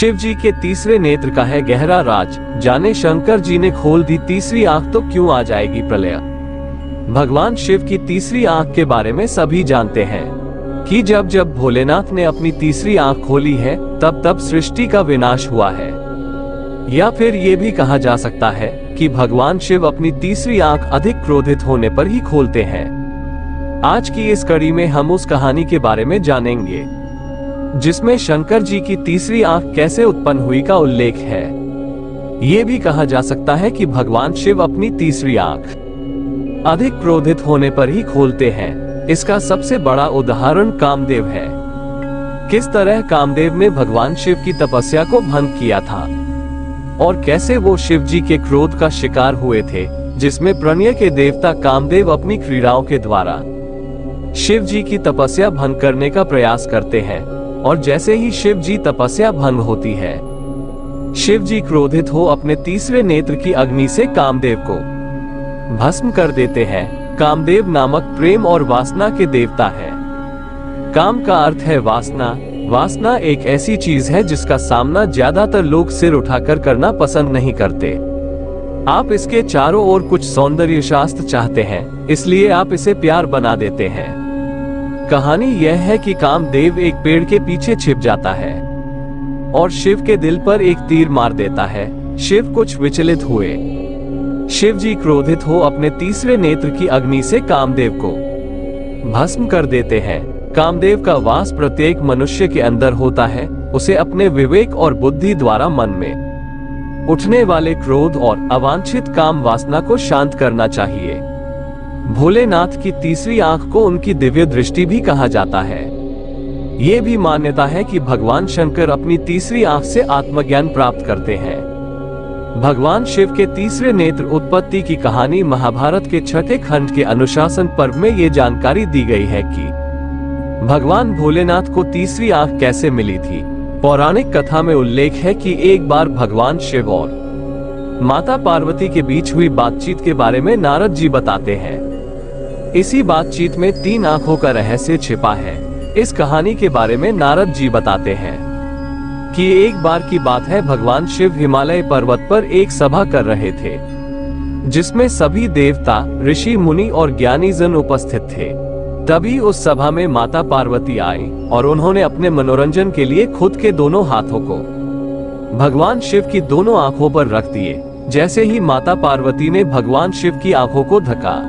शिव जी के तीसरे नेत्र का है गहरा राज, जाने शंकर जी ने खोल दी तीसरी आंख तो क्यों आ जाएगी प्रलय। भगवान शिव की तीसरी आंख के बारे में सभी जानते हैं कि जब जब भोलेनाथ ने अपनी तीसरी आंख खोली है तब तब सृष्टि का विनाश हुआ है। या फिर ये भी कहा जा सकता है कि भगवान शिव अपनी तीसरी आंख अधिक क्रोधित होने पर ही खोलते हैं। आज की इस कड़ी में हम उस कहानी के बारे में जानेंगे जिसमें शंकर जी की तीसरी आंख कैसे उत्पन्न हुई का उल्लेख है। ये भी कहा जा सकता है कि भगवान शिव अपनी तीसरी आंख अधिक क्रोधित होने पर ही खोलते हैं। इसका सबसे बड़ा उदाहरण कामदेव है। किस तरह कामदेव ने भगवान शिव की तपस्या को भंग किया था और कैसे वो शिव जी के क्रोध का शिकार हुए थे, जिसमें प्रणय के देवता कामदेव अपनी क्रीड़ाओं के द्वारा शिव जी की तपस्या भंग करने का प्रयास करते हैं और जैसे ही शिव जी तपस्या भंग होती है, शिव जी क्रोधित हो अपने तीसरे नेत्र की अग्नि से कामदेव को भस्म कर देते हैं। कामदेव नामक प्रेम और वासना के देवता है। काम का अर्थ है वासना। वासना एक ऐसी चीज है जिसका सामना ज्यादातर लोग सिर उठाकर करना पसंद नहीं करते। आप इसके चारों ओर कुछ सौंदर्य शास्त्र चाहते हैं, इसलिए आप इसे प्यार बना देते हैं। कहानी यह है कि कामदेव एक पेड़ के पीछे छिप जाता है और शिव के दिल पर एक तीर मार देता है। शिव कुछ विचलित हुए। शिव जी क्रोधित हो अपने तीसरे नेत्र की अग्नि से कामदेव को भस्म कर देते हैं। कामदेव का वास प्रत्येक मनुष्य के अंदर होता है। उसे अपने विवेक और बुद्धि द्वारा मन में उठने वाले क्रोध और अवांछित काम वासना को शांत करना चाहिए। भोलेनाथ की तीसरी आंख को उनकी दिव्य दृष्टि भी कहा जाता है। ये भी मान्यता है कि भगवान शंकर अपनी तीसरी आंख से आत्मज्ञान प्राप्त करते हैं। भगवान शिव के तीसरे नेत्र उत्पत्ति की कहानी महाभारत के छठे खंड के अनुशासन पर्व में ये जानकारी दी गई है कि भगवान भोलेनाथ को तीसरी आंख कैसे मिली थी। पौराणिक कथा में उल्लेख है कि एक बार भगवान शिव और माता पार्वती के बीच हुई बातचीत के बारे में नारद जी बताते हैं। इसी बातचीत में 3 आंखों का रहस्य छिपा है। इस कहानी के बारे में नारद जी बताते हैं कि एक बार की बात है, भगवान शिव हिमालय पर्वत पर एक सभा कर रहे थे जिसमें सभी देवता, ऋषि, मुनि और ज्ञानी जन उपस्थित थे। तभी उस सभा में माता पार्वती आई और उन्होंने अपने मनोरंजन के लिए खुद के दोनों हाथों को भगवान शिव की दोनों आंखों पर रख दिए। जैसे ही माता पार्वती ने भगवान शिव की आंखों को ढका,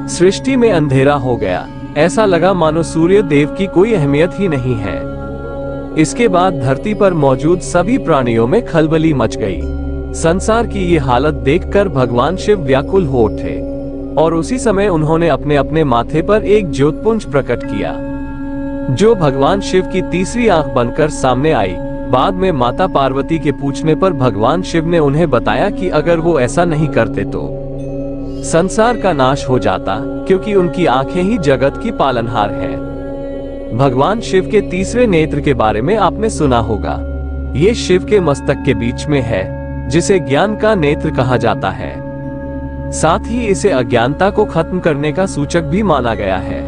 सृष्टि में अंधेरा हो गया। ऐसा लगा मानो सूर्य देव की कोई अहमियत ही नहीं है। इसके बाद धरती पर मौजूद सभी प्राणियों में खलबली मच गई। संसार की ये हालत देखकर भगवान शिव व्याकुल हो उठे और उसी समय उन्होंने अपने अपने माथे पर एक ज्योतपुंज प्रकट किया जो भगवान शिव की तीसरी आंख बनकर सामने आई। बाद में माता पार्वती के पूछने पर भगवान शिव ने उन्हें बताया कि अगर वो ऐसा नहीं करते तो संसार का नाश हो जाता, क्योंकि उनकी आंखें ही जगत की पालनहार है। भगवान शिव के तीसरे नेत्र के बारे में आपने सुना होगा। ये शिव के मस्तक के बीच में है, जिसे ज्ञान का नेत्र कहा जाता है। साथ ही इसे अज्ञानता को खत्म करने का सूचक भी माना गया है।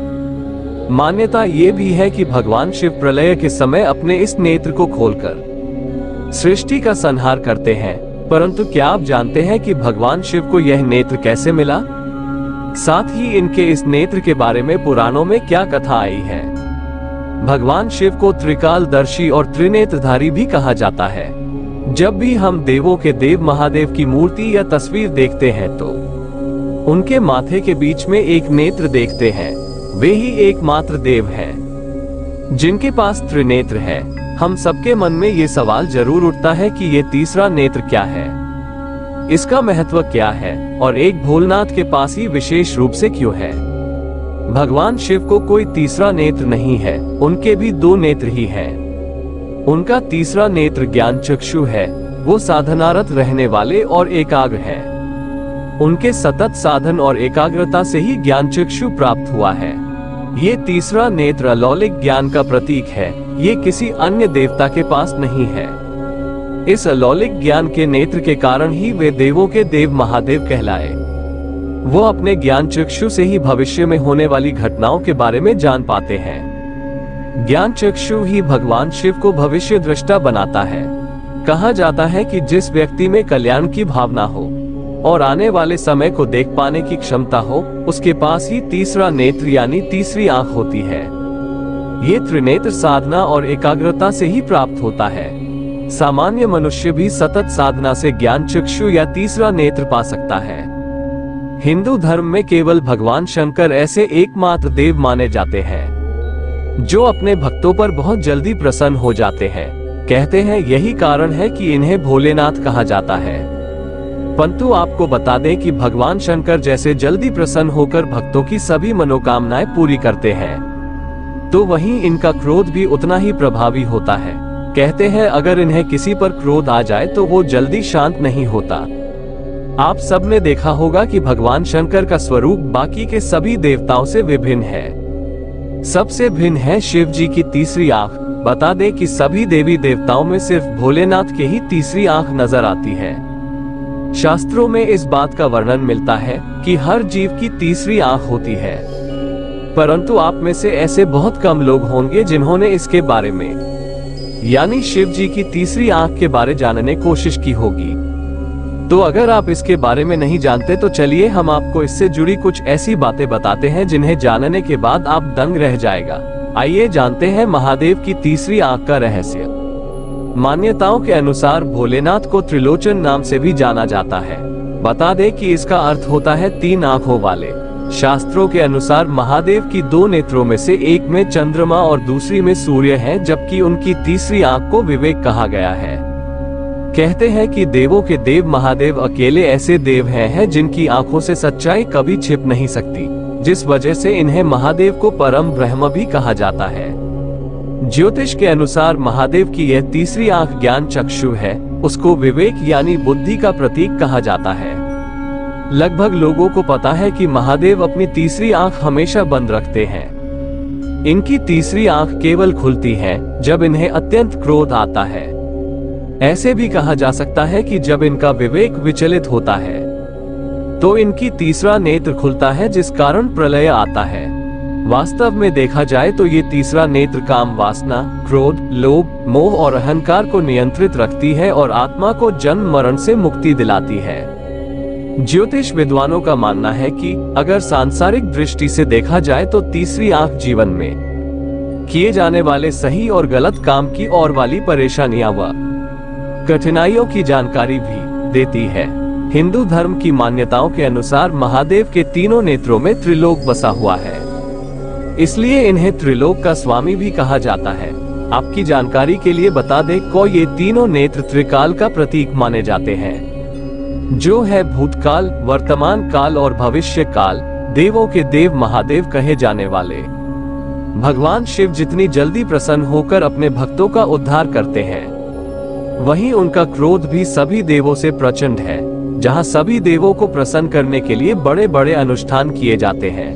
मान्यता ये भी है कि भगवान शिव प्रलय के समय अपने इस नेत्र को खोलकर सृष्टि का संहार करते हैं। परंतु क्या आप जानते हैं कि भगवान शिव को यह नेत्र कैसे मिला? साथ ही इनके इस नेत्र के बारे में पुराणों में क्या कथा आई है? भगवान शिव को त्रिकालदर्शी और त्रिनेत्रधारी भी कहा जाता है। जब भी हम देवों के देव महादेव की मूर्ति या तस्वीर देखते हैं तो उनके माथे के बीच में एक नेत्र देखते हैं। वे ही एकमात्र देव हैं जिनके पास त्रिनेत्र है। हम सबके मन में ये सवाल जरूर उठता है कि ये तीसरा नेत्र क्या है, इसका महत्व क्या है और एक भोलेनाथ के पास ही विशेष रूप से क्यों है? भगवान शिव को कोई तीसरा नेत्र नहीं है, उनके भी 2 नेत्र ही हैं। उनका तीसरा नेत्र ज्ञान चक्षु है। वो साधनारत रहने वाले और एकाग्र हैं। उनके सतत साधन और एकाग्रता से ही ज्ञान चक्षु प्राप्त हुआ है। ये तीसरा नेत्र अलौकिक ज्ञान का प्रतीक है। ये किसी अन्य देवता के पास नहीं है। इस अलौकिक ज्ञान के नेत्र के कारण ही वे देवों के देव महादेव कहलाए। वो अपने ज्ञान चक्षु से ही भविष्य में होने वाली घटनाओं के बारे में जान पाते हैं। ज्ञान चक्षु ही भगवान शिव को भविष्य दृष्टा बनाता है। कहा जाता है कि जिस व्यक्ति में कल्याण की भावना हो और आने वाले समय को देख पाने की क्षमता हो, उसके पास ही तीसरा नेत्र यानी तीसरी आंख होती है। ये त्रिनेत्र साधना और एकाग्रता से ही प्राप्त होता है। सामान्य मनुष्य भी सतत साधना से ज्ञान चक्षु या तीसरा नेत्र पा सकता है। हिंदू धर्म में केवल भगवान शंकर ऐसे एकमात्र देव माने जाते हैं जो अपने भक्तों पर बहुत जल्दी प्रसन्न हो जाते हैं। कहते हैं यही कारण है कि इन्हें भोलेनाथ कहा जाता है। परंतु आपको बता दें कि भगवान शंकर जैसे जल्दी प्रसन्न होकर भक्तों की सभी मनोकामनाएं पूरी करते हैं, तो वहीं इनका क्रोध भी उतना ही प्रभावी होता है। कहते हैं अगर इन्हें किसी पर क्रोध आ जाए तो वो जल्दी शांत नहीं होता। आप सब ने देखा होगा कि भगवान शंकर का स्वरूप बाकी के सभी देवताओं से विभिन्न है। सबसे भिन्न है शिव जी की तीसरी आंख। बता दें कि सभी देवी देवताओं में सिर्फ भोलेनाथ के ही तीसरी आंख नजर आती है। शास्त्रों में इस बात का वर्णन मिलता है कि हर जीव की तीसरी आंख होती है, परंतु आप में से ऐसे बहुत कम लोग होंगे जिन्होंने इसके बारे में यानी शिव जी की तीसरी आंख के बारे जानने कोशिश की होगी। तो अगर आप इसके बारे में नहीं जानते तो चलिए हम आपको इससे जुड़ी कुछ ऐसी बातें बताते हैं जिन्हें जानने के बाद आप दंग रह जाएगा। आइए जानते हैं महादेव की तीसरी आंख का रहस्य। मान्यताओं के अनुसार भोलेनाथ को त्रिलोचन नाम से भी जाना जाता है। बता दें कि इसका अर्थ होता है तीन आंखों वाले। शास्त्रों के अनुसार महादेव की दो नेत्रों में से एक में चंद्रमा और दूसरी में सूर्य है, जबकि उनकी तीसरी आंख को विवेक कहा गया है। कहते हैं कि देवों के देव महादेव अकेले ऐसे देव हैं जिनकी आंखों से सच्चाई कभी छिप नहीं सकती, जिस वजह से इन्हें महादेव को परम ब्रह्म भी कहा जाता है। ज्योतिष के अनुसार महादेव की यह तीसरी आंख ज्ञान चक्षु है। उसको विवेक यानी बुद्धि का प्रतीक कहा जाता है। लगभग लोगों को पता है कि महादेव अपनी तीसरी आंख हमेशा बंद रखते हैं। इनकी तीसरी आंख केवल खुलती है जब इन्हें अत्यंत क्रोध आता है। ऐसे भी कहा जा सकता है कि जब इनका विवेक विचलित होता है तो इनकी तीसरा नेत्र खुलता है, जिस कारण प्रलय आता है। वास्तव में देखा जाए तो ये तीसरा नेत्र काम वासना, क्रोध, लोभ, मोह और अहंकार को नियंत्रित रखती है और आत्मा को जन्म मरण से मुक्ति दिलाती है। ज्योतिष विद्वानों का मानना है कि अगर सांसारिक दृष्टि से देखा जाए तो तीसरी आंख जीवन में किए जाने वाले सही और गलत काम की और वाली परेशानियां व कठिनाइयों की जानकारी भी देती है। हिंदू धर्म की मान्यताओं के अनुसार महादेव के तीनों नेत्रों में त्रिलोक बसा हुआ है, इसलिए इन्हें त्रिलोक का स्वामी भी कहा जाता है। आपकी जानकारी के लिए बता दें को ये तीनों नेत्र त्रिकाल का प्रतीक माने जाते हैं, जो है भूतकाल, वर्तमान काल और भविष्य काल। देवों के देव महादेव कहे जाने वाले भगवान शिव जितनी जल्दी प्रसन्न होकर अपने भक्तों का उद्धार करते हैं, वहीं उनका क्रोध भी सभी देवों से प्रचंड है। जहां सभी देवों को प्रसन्न करने के लिए बड़े बड़े अनुष्ठान किए जाते हैं,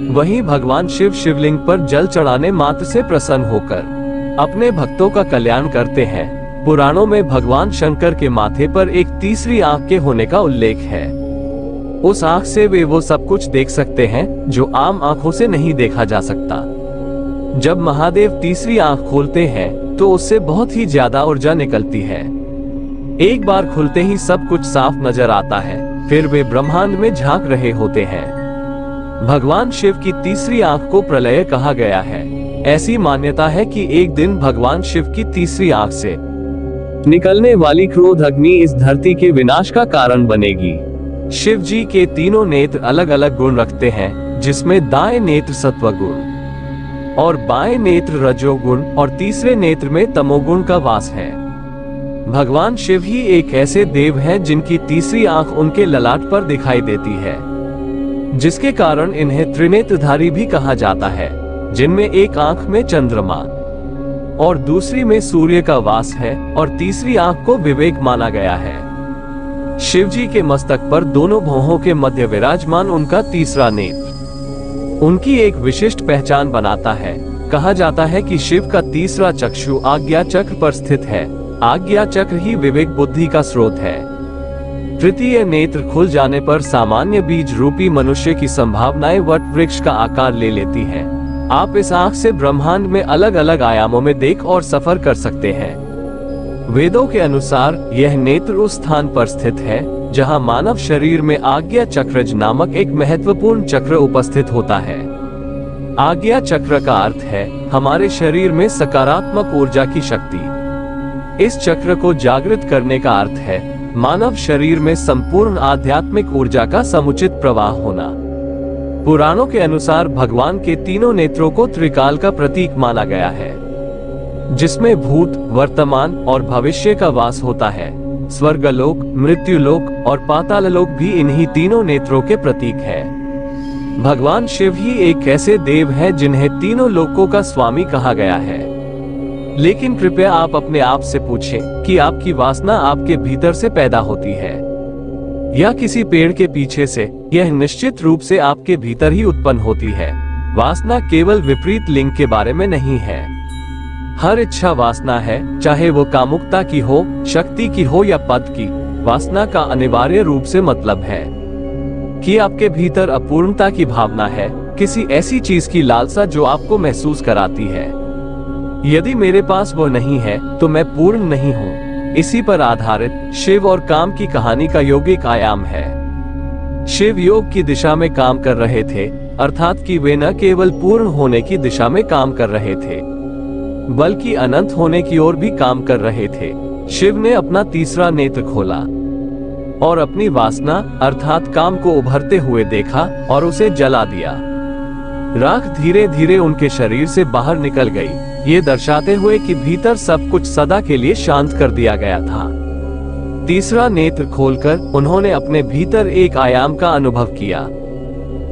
वहीं भगवान शिव शिवलिंग पर जल चढ़ाने मात्र से प्रसन्न होकर अपने भक्तों का कल्याण करते हैं। पुराणों में भगवान शंकर के माथे पर एक तीसरी आंख के होने का उल्लेख है। उस आंख से वे वो सब कुछ देख सकते हैं जो आम आंखों से नहीं देखा जा सकता। जब महादेव तीसरी आंख खोलते हैं तो उससे बहुत ही ज्यादा ऊर्जा निकलती है। एक बार खुलते ही सब कुछ साफ नजर आता है, फिर वे ब्रह्मांड में झांक रहे होते हैं। भगवान शिव की तीसरी आंख को प्रलय कहा गया है। ऐसी मान्यता है कि एक दिन भगवान शिव की तीसरी आंख से निकलने वाली क्रोध अग्नि इस धरती के विनाश का कारण बनेगी। शिव जी के तीनों नेत्र अलग अलग गुण रखते हैं, जिसमें दाएं नेत्र सत्वगुण और बाएं नेत्र रजोगुण और तीसरे नेत्र में तमोगुण का वास है। भगवान शिव ही एक ऐसे देव हैं जिनकी तीसरी आंख उनके ललाट पर दिखाई देती है, जिसके कारण इन्हें त्रिनेत्रधारी भी कहा जाता है, जिनमें एक आंख में चंद्रमा और दूसरी में सूर्य का वास है और तीसरी आंख को विवेक माना गया है। शिव जी के मस्तक पर दोनों भौहों के मध्य विराजमान उनका तीसरा नेत्र उनकी एक विशिष्ट पहचान बनाता है। कहा जाता है कि शिव का तीसरा चक्षु आज्ञा चक्र पर स्थित है। आज्ञा चक्र ही विवेक बुद्धि का स्रोत है। तृतीय नेत्र खुल जाने पर सामान्य बीज रूपी मनुष्य की संभावनाएं वट वृक्ष का आकार ले लेती हैं। आप इस आंख से ब्रह्मांड में अलग अलग आयामों में देख और सफर कर सकते हैं। वेदों के अनुसार यह नेत्र उस स्थान पर स्थित है जहां मानव शरीर में आज्ञा चक्रज नामक एक महत्वपूर्ण चक्र उपस्थित होता है। आज्ञा चक्र का अर्थ है हमारे शरीर में सकारात्मक ऊर्जा की शक्ति। इस चक्र को जागृत करने का अर्थ है मानव शरीर में संपूर्ण आध्यात्मिक ऊर्जा का समुचित प्रवाह होना। पुराणों के अनुसार भगवान के तीनों नेत्रों को त्रिकाल का प्रतीक माना गया है, जिसमें भूत, वर्तमान और भविष्य का वास होता है। स्वर्गलोक, मृत्युलोक और पाताललोक भी इन्हीं तीनों नेत्रों के प्रतीक है। भगवान शिव ही एक ऐसे देव हैं जिन्हें तीनों लोकों का स्वामी कहा गया है। लेकिन कृपया आप अपने आप से पूछें कि आपकी वासना आपके भीतर से पैदा होती है या किसी पेड़ के पीछे से। यह निश्चित रूप से आपके भीतर ही उत्पन्न होती है। वासना केवल विपरीत लिंग के बारे में नहीं है। हर इच्छा वासना है, चाहे वो कामुकता की हो, शक्ति की हो या पद की। वासना का अनिवार्य रूप से मतलब है कि आपके भीतर अपूर्णता की भावना है, किसी ऐसी चीज की लालसा जो आपको महसूस कराती है यदि मेरे पास वो नहीं है तो मैं पूर्ण नहीं हूँ। इसी पर आधारित शिव और काम की कहानी का यौगिक आयाम है। शिव योग की दिशा में काम कर रहे थे, अर्थात कि वे न केवल पूर्ण होने की दिशा में काम कर रहे थे बल्कि अनंत होने की ओर भी काम कर रहे थे। शिव ने अपना तीसरा नेत्र खोला और अपनी वासना अर्थात काम को उभरते हुए देखा और उसे जला दिया। राख धीरे धीरे उनके शरीर से बाहर निकल गई, ये दर्शाते हुए कि भीतर सब कुछ सदा के लिए शांत कर दिया गया था। तीसरा नेत्र खोलकर उन्होंने अपने भीतर एक आयाम का अनुभव किया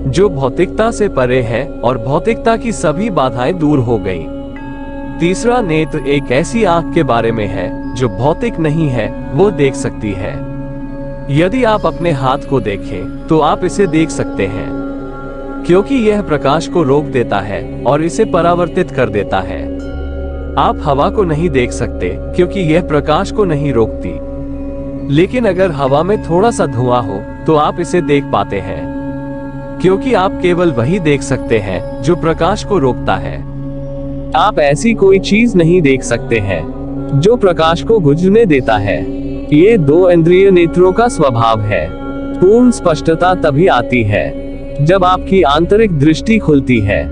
जो भौतिकता से परे है और भौतिकता की सभी बाधाएं दूर हो गईं। तीसरा नेत्र एक ऐसी आंख के बारे में है जो भौतिक नहीं है, वो देख सकती है। यदि आप अपने हाथ को देखें तो आप इसे देख सकते हैं, क्योंकि यह प्रकाश को रोक देता है और इसे परावर्तित कर देता है। आप हवा को नहीं देख सकते क्योंकि यह प्रकाश को नहीं रोकती, लेकिन अगर हवा में थोड़ा सा धुआं हो तो आप इसे देख पाते हैं, क्योंकि आप केवल वही देख सकते हैं जो प्रकाश को रोकता है। आप ऐसी कोई चीज नहीं देख सकते हैं जो प्रकाश को गुजरने देता है। ये दो इंद्रिय नेत्रों का स्वभाव है। पूर्ण स्पष्टता तभी आती है जब आपकी आंतरिक दृष्टि खुलती है।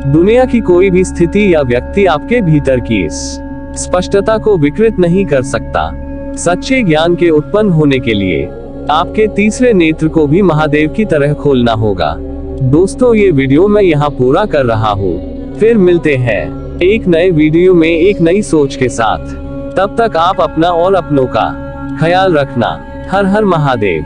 दुनिया की कोई भी स्थिति या व्यक्ति आपके भीतर की इस स्पष्टता को विकृत नहीं कर सकता। सच्चे ज्ञान के उत्पन्न होने के लिए आपके तीसरे नेत्र को भी महादेव की तरह खोलना होगा। दोस्तों, ये वीडियो मैं यहाँ पूरा कर रहा हूँ। फिर मिलते हैं एक नए वीडियो में एक नई सोच के साथ। तब तक आप अपना और अपनों का ख्याल रखना। हर हर महादेव।